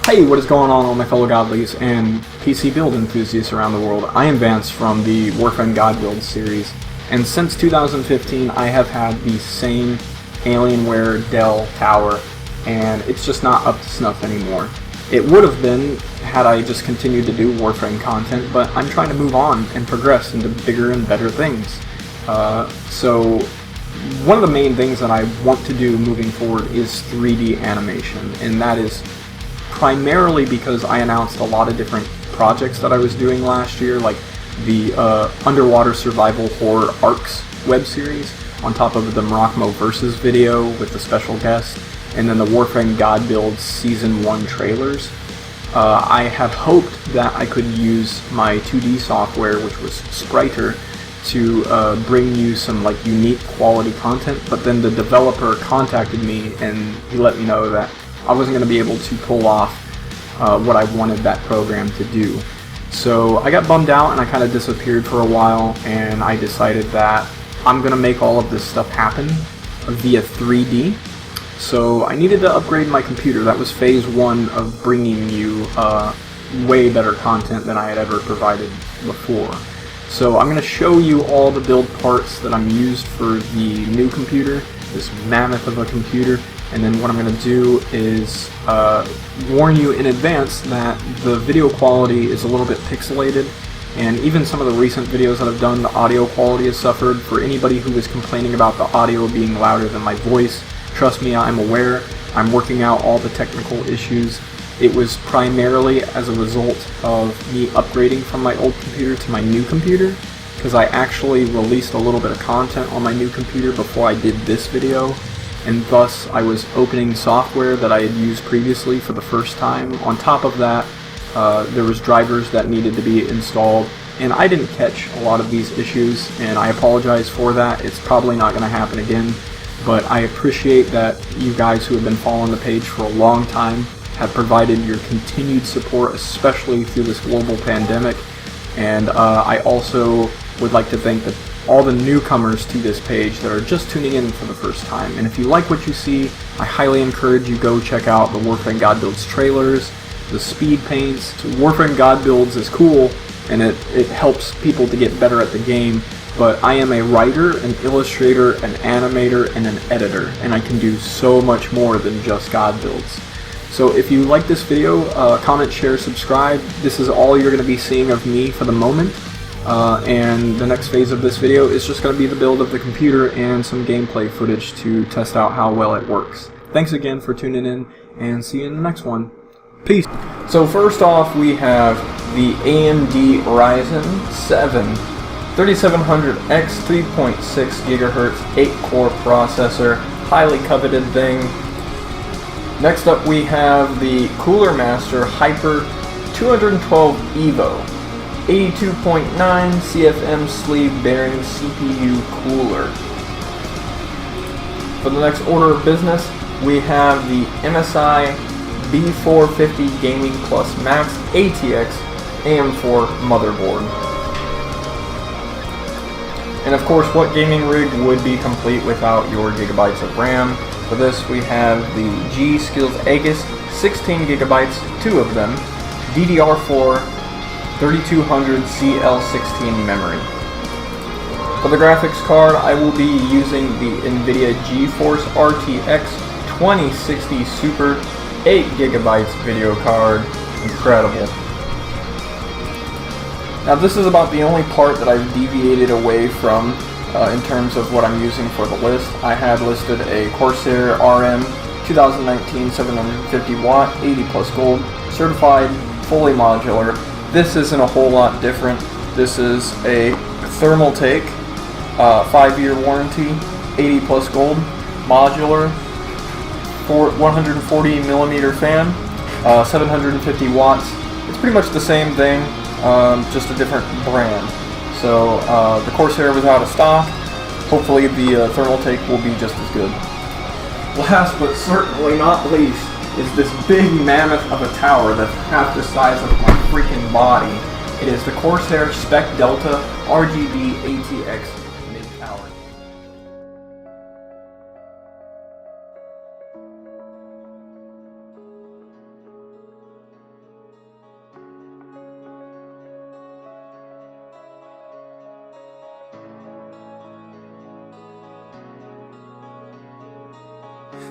Hey, what is going on, all my fellow godlies and PC build enthusiasts around the world? I am Vance from the Warframe God Build series, and since 2015 I have had the same Alienware Dell tower, and it's just not up to snuff anymore. It would have been had I just continued to do Warframe content, but I'm trying to move on and progress into bigger and better things. So one of the main things that I want to do moving forward is 3D animation, and that is primarily because I announced a lot of different projects that I was doing last year, like the Underwater Survival Horror Arcs web series, on top of the Morocco Versus video with the special guest, and then the Warframe God Build Season 1 trailers. I had hoped that I could use my 2D software, which was Spriter, to bring you some unique quality content, but then the developer contacted me and he let me know that I wasn't going to be able to pull off what I wanted that program to do. So I got bummed out and I kind of disappeared for a while, and I decided that I'm going to make all of this stuff happen via 3D. So I needed to upgrade my computer. That was phase one of bringing you way better content than I had ever provided before. So I'm going to show you all the build parts that I'm used for the new computer, this mammoth of a computer. And then what I'm going to do is warn you in advance that the video quality is a little bit pixelated, and even some of the recent videos that I've done, the audio quality has suffered. For anybody who was complaining about the audio being louder than my voice, trust me, I'm aware. I'm working out all the technical issues. It was primarily as a result of me upgrading from my old computer to my new computer, because I actually released a little bit of content on my new computer before I did this video. And thus I was opening software that I had used previously for the first time. On top of that, there was drivers that needed to be installed, and I didn't catch a lot of these issues, and I apologize for that. It's probably not going to happen again, but I appreciate that you guys who have been following the page for a long time have provided your continued support, especially through this global pandemic. And I also would like to thank all the newcomers to this page that are just tuning in for the first time. And if you like what you see, I highly encourage you go check out the Warframe God Builds trailers, the speed paints. Warframe God Builds is cool, and it helps people to get better at the game, but I am a writer, an illustrator, an animator, and an editor, and I can do so much more than just God Builds. So if you like this video, comment, share, subscribe. This is all you're going to be seeing of me for the moment. And the next phase of this video is just going to be the build of the computer and some gameplay footage to test out how well it works. Thanks again for tuning in, and see you in the next one. Peace! So first off, we have the AMD Ryzen 7 3700X 3.6 GHz 8-core processor, highly coveted thing. Next up we have the Cooler Master Hyper 212 EVO 82.9 CFM sleeve bearing CPU cooler. For the next order of business, we have the MSI B450 Gaming Plus Max ATX AM4 motherboard. And of course, what gaming rig would be complete without your gigabytes of RAM? For this, we have the G-Skills Aegis 16 gigabytes, two of them, DDR4 3200 CL16 memory. For the graphics card, I will be using the NVIDIA GeForce RTX 2060 Super 8 gigabytes video card. Incredible. Now this is about the only part that I've deviated away from in terms of what I'm using for the list. I had listed a Corsair RM 2019 750 watt 80 plus gold certified fully modular. This isn't a whole lot different. This is a thermal take, 5-year warranty, 80 plus gold, modular, 140 millimeter fan, 750 watts. It's pretty much the same thing, just a different brand. So the Corsair was out of stock. Hopefully the thermal take will be just as good. Last but certainly not least is this big mammoth of a tower that's half the size of my freaking body. It is the Corsair Spec Delta RGB ATX mid tower.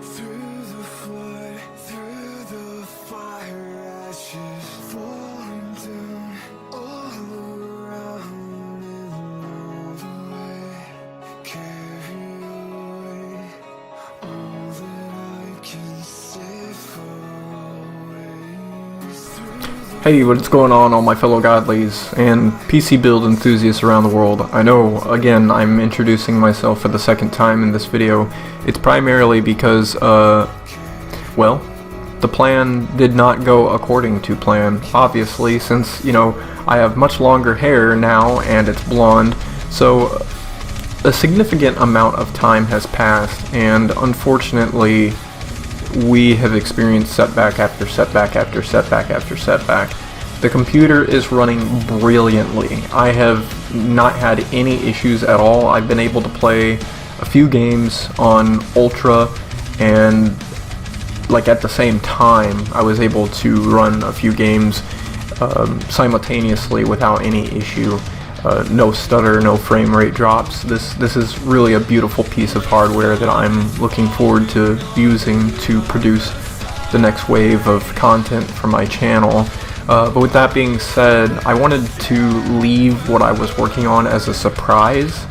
Through the flood, through the fire, ashes falling down all around and all the way. Carry away all that I can say for always. Hey, what's going on, all my fellow godlies and PC build enthusiasts around the world? I know, again, I'm introducing myself for the second time in this video. It's primarily because, well, the plan did not go according to plan, obviously, since, I have much longer hair now and it's blonde, so a significant amount of time has passed, and unfortunately, we have experienced setback after setback after setback after setback. The computer is running brilliantly. I have not had any issues at all. I've been able to play a few games on Ultra, and at the same time I was able to run a few games simultaneously without any issue. No stutter, no frame rate drops. This is really a beautiful piece of hardware that I'm looking forward to using to produce the next wave of content for my channel. But with that being said, I wanted to leave what I was working on as a surprise.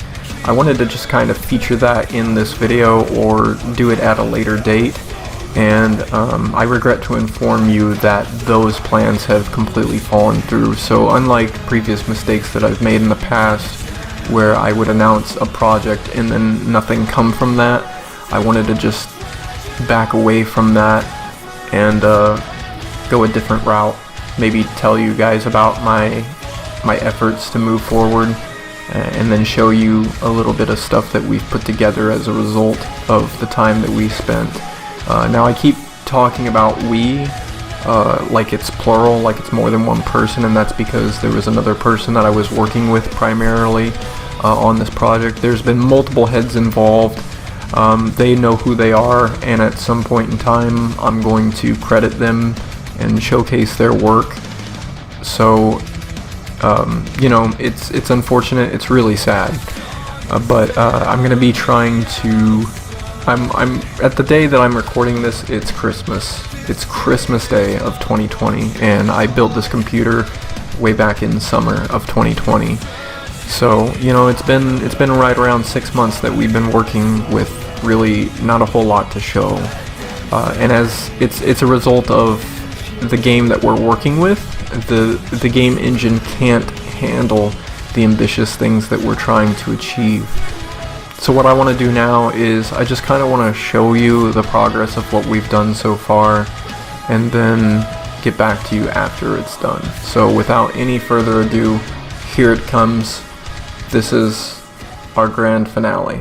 I wanted to just kind of feature that in this video or do it at a later date. And I regret to inform you that those plans have completely fallen through. So unlike previous mistakes that I've made in the past, where I would announce a project and then nothing come from that, I wanted to just back away from that and go a different route. Maybe tell you guys about my efforts to move forward, and then show you a little bit of stuff that we've put together as a result of the time that we spent. Now I keep talking about we like it's plural, like it's more than one person, and that's because there was another person that I was working with primarily on this project. There's been multiple heads involved. They know who they are, and at some point in time I'm going to credit them and showcase their work. So it's unfortunate, it's really sad, but I'm going to be trying to I'm at the day that I'm recording this, it's Christmas. It's Christmas Day of 2020, and I built this computer way back in summer of 2020. So, it's been right around 6 months that we've been working with really not a whole lot to show. And as it's a result of the game that we're working with, the game engine can't handle the ambitious things that we're trying to achieve. So what I want to do now is I just kind of want to show you the progress of what we've done so far, and then get back to you after it's done. So without any further ado, here it comes. This is our grand finale.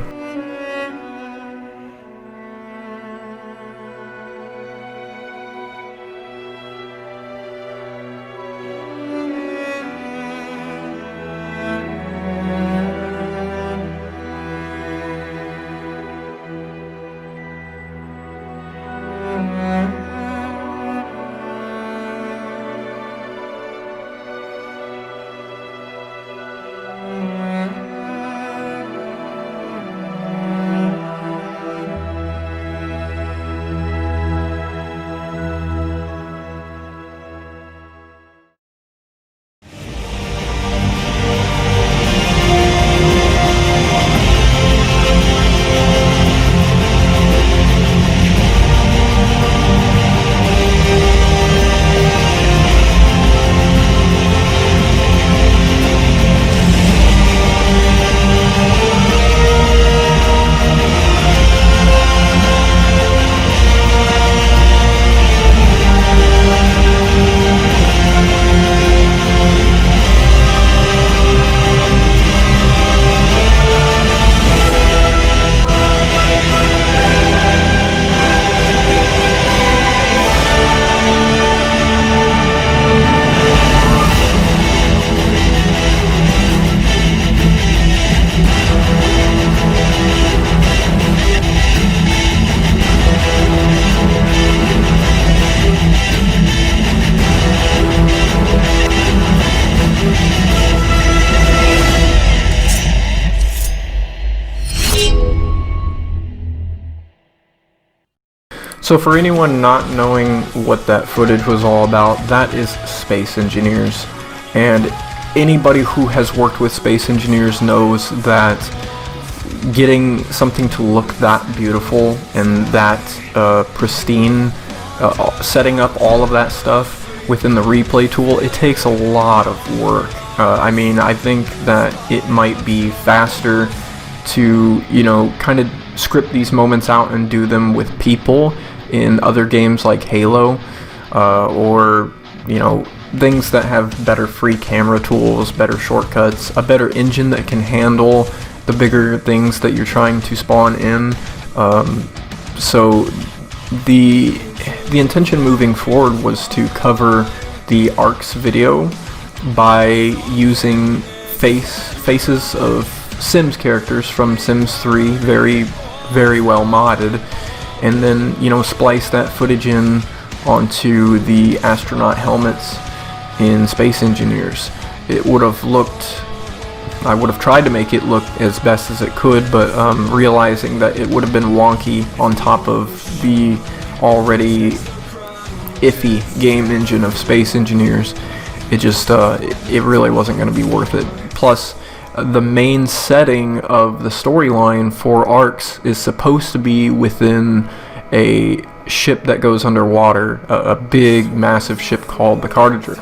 So for anyone not knowing what that footage was all about, that is Space Engineers. And anybody who has worked with Space Engineers knows that getting something to look that beautiful and that pristine, setting up all of that stuff within the replay tool, it takes a lot of work. I mean, I think that it might be faster to, kind of script these moments out and do them with people in other games like Halo, or, things that have better free camera tools, better shortcuts, a better engine that can handle the bigger things that you're trying to spawn in. So the intention moving forward was to cover the ARC's video by using faces of Sims characters from Sims 3, very, very well modded, and then, splice that footage in onto the astronaut helmets in Space Engineers. It would have looked, I would have tried to make it look as best as it could, but realizing that it would have been wonky on top of the already iffy game engine of Space Engineers, it just, it really wasn't going to be worth it. Plus, the main setting of the storyline for ARCs is supposed to be within a ship that goes underwater, a big, massive ship called the Cartager.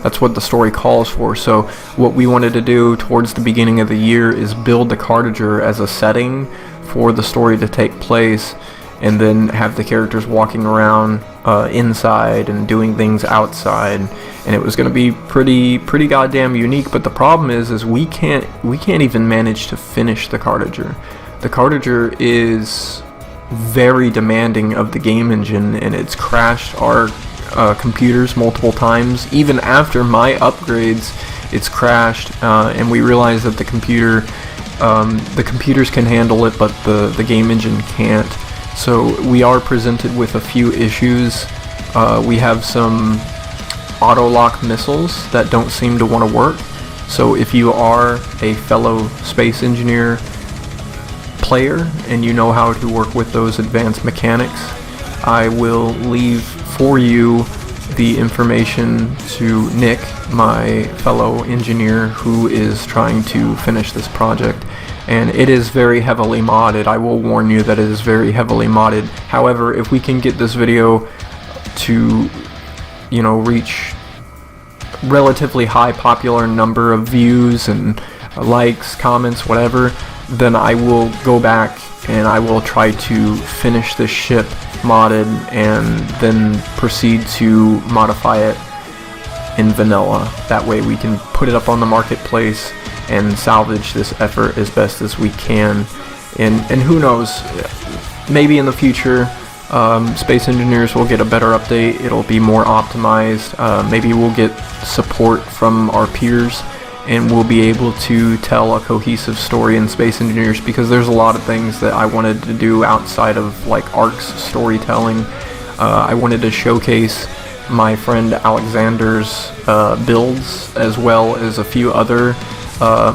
That's what the story calls for. So what we wanted to do towards the beginning of the year is build the Cartager as a setting for the story to take place, and then have the characters walking around inside and doing things outside, and it was going to be pretty goddamn unique. But the problem is we can't even manage to finish the Cartager. The Cartager is very demanding of the game engine, and it's crashed our computers multiple times. Even after my upgrades, it's crashed, and we realized that the computers can handle it, but the game engine can't. So we are presented with a few issues. We have some auto-lock missiles that don't seem to want to work. So if you are a fellow Space Engineer player and you know how to work with those advanced mechanics, I will leave for you the information to Nick, my fellow engineer who is trying to finish this project. And it is very heavily modded. I will warn you that it is very heavily modded. However, if we can get this video to, reach relatively high popular number of views and likes, comments, whatever, then I will go back and I will try to finish this ship modded and then proceed to modify it in vanilla. That way we can put it up on the marketplace and salvage this effort as best as we can. And who knows, maybe in the future Space Engineers will get a better update. It'll be more optimized. Maybe we'll get support from our peers and we'll be able to tell a cohesive story in Space Engineers, because there's a lot of things that I wanted to do outside of like ARC's storytelling. I wanted to showcase my friend Alexander's builds, as well as a few other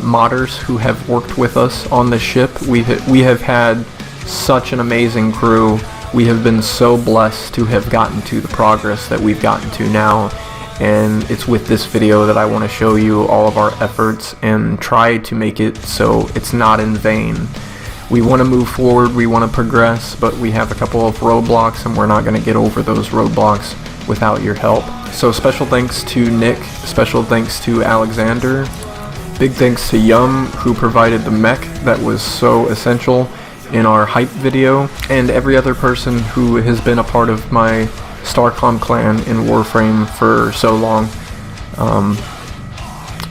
modders who have worked with us on the ship. We have had such an amazing crew. We have been so blessed to have gotten to the progress that we've gotten to now, and it's with this video that I want to show you all of our efforts and try to make it so it's not in vain. We want to move forward, we want to progress, but we have a couple of roadblocks and we're not going to get over those roadblocks without your help. So special thanks to Nick, special thanks to Alexander, big thanks to Yum, who provided the mech that was so essential in our hype video, and every other person who has been a part of my StarCom clan in Warframe for so long.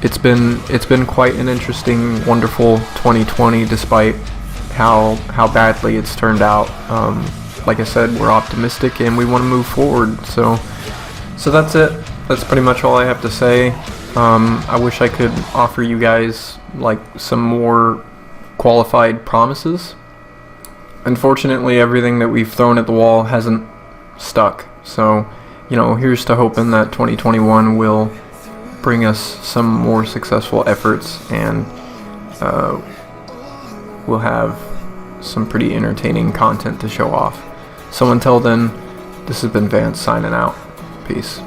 It's been quite an interesting, wonderful 2020, despite how badly it's turned out. Like I said, we're optimistic and we want to move forward. So that's it. That's pretty much all I have to say. I wish I could offer you guys like some more qualified promises. Unfortunately, everything that we've thrown at the wall hasn't stuck. So, here's to hoping that 2021 will bring us some more successful efforts, and we'll have some pretty entertaining content to show off. So until then, this has been Vance signing out. Peace.